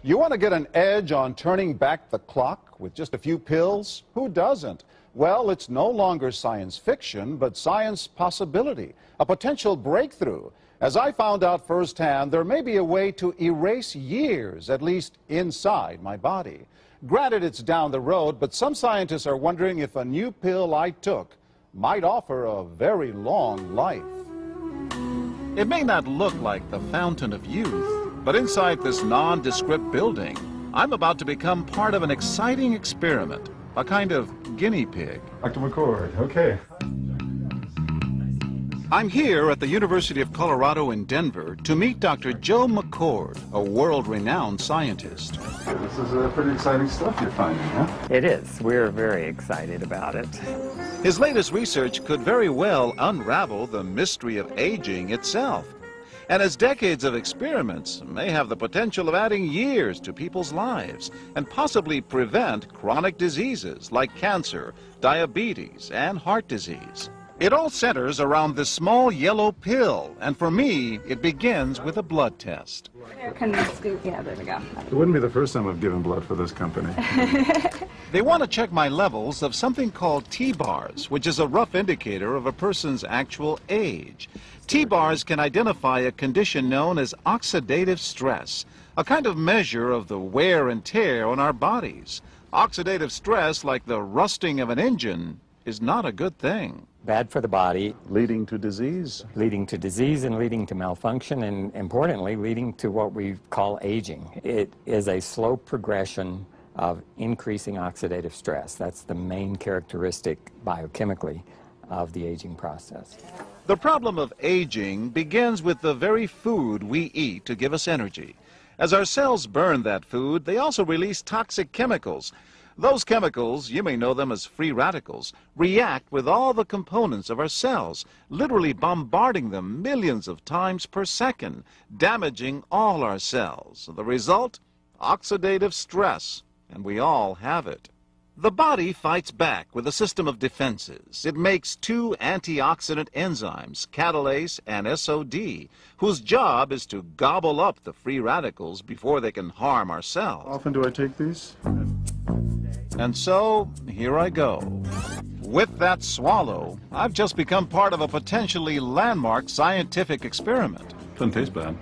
You want to get an edge on turning back the clock with just a few pills? Who doesn't? Well, it's no longer science fiction, but science possibility, a potential breakthrough. As I found out firsthand, there may be a way to erase years, at least inside my body. Granted, it's down the road, but some scientists are wondering if a new pill I took might offer a very long life. It may not look like the fountain of youth, but inside this nondescript building, I'm about to become part of an exciting experiment, a kind of guinea pig. Dr. McCord, okay. I'm here at the University of Colorado in Denver to meet Dr. Joe McCord, a world-renowned scientist. This is pretty exciting stuff you're finding, huh? It is. We're very excited about it. His latest research could very well unravel the mystery of aging itself. And his decades of experiments may have the potential of adding years to people's lives and possibly prevent chronic diseases like cancer, diabetes, and heart disease. It all centers around this small yellow pill, and for me, it begins with a blood test. Can we scoop? Yeah, there we go. It wouldn't be the first time I've given blood for this company. They want to check my levels of something called T-bars, which is a rough indicator of a person's actual age. T-bars can identify a condition known as oxidative stress, a kind of measure of the wear and tear on our bodies. Oxidative stress, like the rusting of an engine, is not a good thing. Bad for the body. Leading to disease? Leading to disease and leading to malfunction, and importantly, leading to what we call aging. It is a slow progression of increasing oxidative stress. That's the main characteristic biochemically of the aging process. The problem of aging begins with the very food we eat to give us energy. As our cells burn that food, they also release toxic chemicals. Those chemicals, you may know them as free radicals, react with all the components of our cells, literally bombarding them millions of times per second, damaging all our cells. The result? Oxidative stress, and we all have it. The body fights back with a system of defenses. It makes two antioxidant enzymes, catalase and SOD, whose job is to gobble up the free radicals before they can harm our cells. How often do I take these? And so, here I go. With that swallow, I've just become part of a potentially landmark scientific experiment. Doesn't taste bad.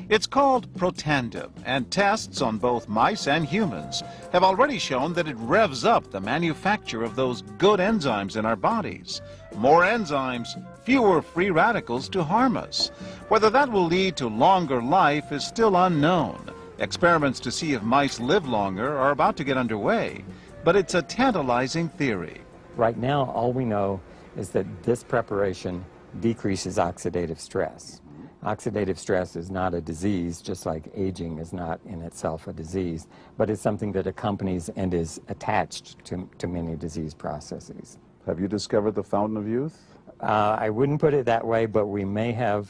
It's called Protandim, and tests on both mice and humans have already shown that it revs up the manufacture of those good enzymes in our bodies. More enzymes, fewer free radicals to harm us. Whether that will lead to longer life is still unknown. Experiments to see if mice live longer are about to get underway, but it's a tantalizing theory. Right now, all we know is that this preparation decreases oxidative stress. Oxidative stress is not a disease, just like aging is not in itself a disease, but it's something that accompanies and is attached to many disease processes. Have you discovered the fountain of youth? I wouldn't put it that way, but we may have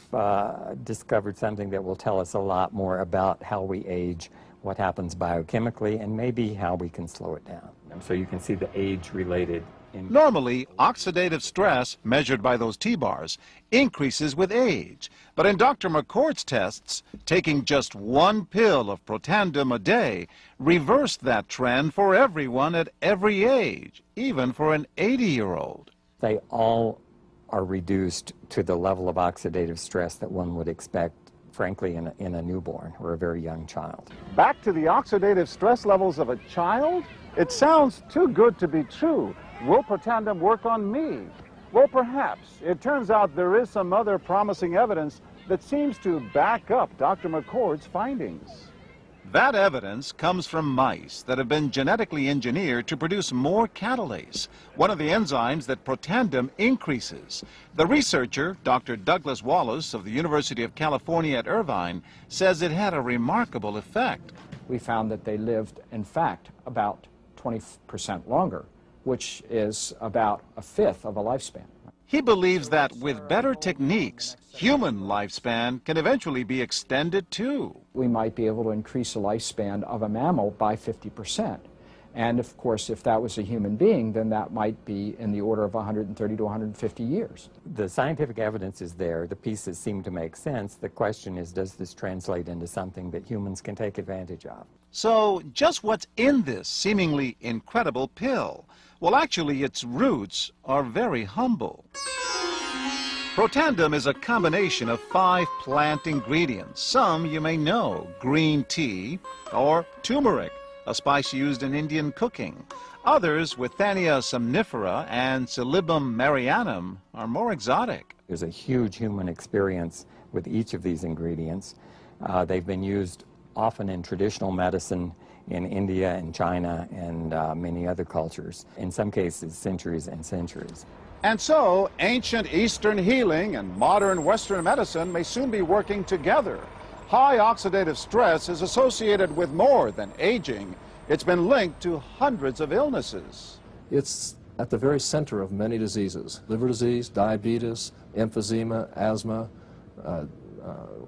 discovered something that will tell us a lot more about how we age, what happens biochemically, and maybe how we can slow it down. So you can see the age-related. Normally, oxidative stress, measured by those T-bars, increases with age. But in Dr. McCord's tests, taking just one pill of Protandim a day reversed that trend for everyone at every age, even for an 80-year-old. They all are reduced to the level of oxidative stress that one would expect, frankly, in a newborn or a very young child. Back to the oxidative stress levels of a child? It sounds too good to be true. Will Protandim work on me? Well, perhaps. It turns out there is some other promising evidence that seems to back up Dr. McCord's findings. That evidence comes from mice that have been genetically engineered to produce more catalase, one of the enzymes that Protandim increases. The researcher, Dr. Douglas Wallace of the University of California at Irvine, says it had a remarkable effect. We found that they lived, in fact, about 20% longer, which is about a fifth of a lifespan. He believes that with better techniques, human lifespan can eventually be extended too. We might be able to increase the lifespan of a mammal by 50%. And of course, if that was a human being, then that might be in the order of 130 to 150 years. The scientific evidence is there. The pieces seem to make sense. The question is, does this translate into something that humans can take advantage of? So, just what's in this seemingly incredible pill? Well, actually, its roots are very humble. Protandim is a combination of 5 plant ingredients. Some you may know: green tea or turmeric, a spice used in Indian cooking. Others, Withania somnifera and Silybum marianum, are more exotic. There's a huge human experience with each of these ingredients. They've been used often in traditional medicine in India and China and many other cultures. In some cases, centuries and centuries. And so, ancient Eastern healing and modern Western medicine may soon be working together. High oxidative stress is associated with more than aging. It's been linked to hundreds of illnesses. It's at the very center of many diseases: liver disease, diabetes, emphysema, asthma.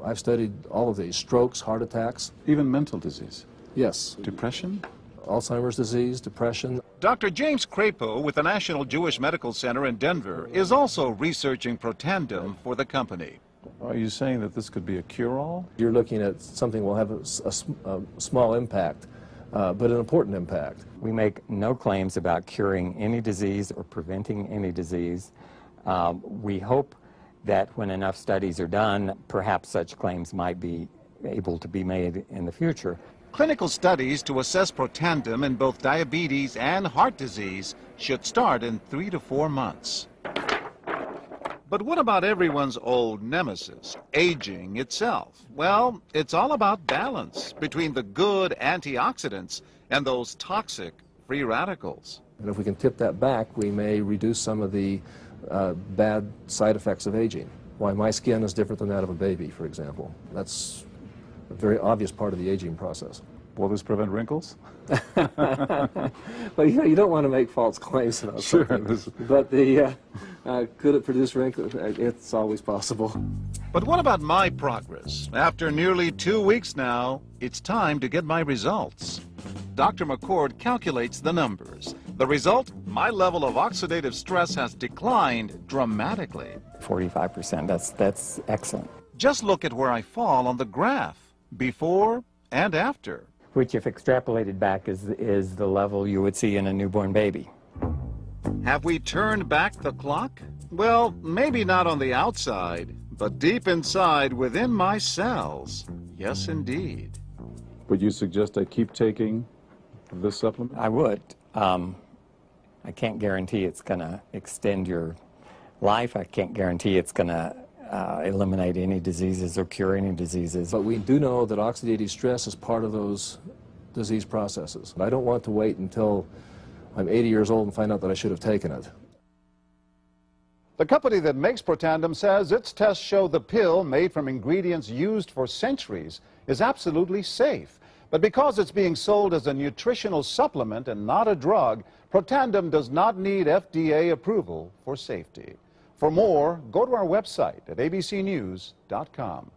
I've studied all of these: strokes, heart attacks. Even mental disease. Yes. Depression? Alzheimer's disease, depression. Dr. James Crapo with the National Jewish Medical Center in Denver is also researching Protandim for the company. Are you saying that this could be a cure-all? You're looking at something will have a small impact, but an important impact. We make no claims about curing any disease or preventing any disease. We hope that when enough studies are done, perhaps such claims might be able to be made in the future. Clinical studies to assess Protandim in both diabetes and heart disease should start in 3 to 4 months. But what about everyone's old nemesis, aging itself? Well, it's all about balance between the good antioxidants and those toxic free radicals. And if we can tip that back, we may reduce some of the bad side effects of aging. Why my skin is different than that of a baby, for example. That's a very obvious part of the aging process. Will this prevent wrinkles? Well, you don't want to make false claims about something. But could it produce wrinkles? It's always possible. But what about my progress? After nearly 2 weeks now, it's time to get my results. Dr. McCord calculates the numbers. The result? My level of oxidative stress has declined dramatically. 45%, that's excellent. Just look at where I fall on the graph, before and after. Which, if extrapolated back, is the level you would see in a newborn baby. Have we turned back the clock? Well, maybe not on the outside, but deep inside within my cells. Yes, indeed. Would you suggest I keep taking this supplement? I would. I can't guarantee it's going to extend your life. I can't guarantee it's going to eliminate any diseases or cure any diseases. But we do know that oxidative stress is part of those disease processes. I don't want to wait until I'm 80 years old and find out that I should have taken it. The company that makes Protandim says its tests show the pill, made from ingredients used for centuries, is absolutely safe. But because it's being sold as a nutritional supplement and not a drug, Protandim does not need FDA approval for safety. For more, go to our website at abcnews.com.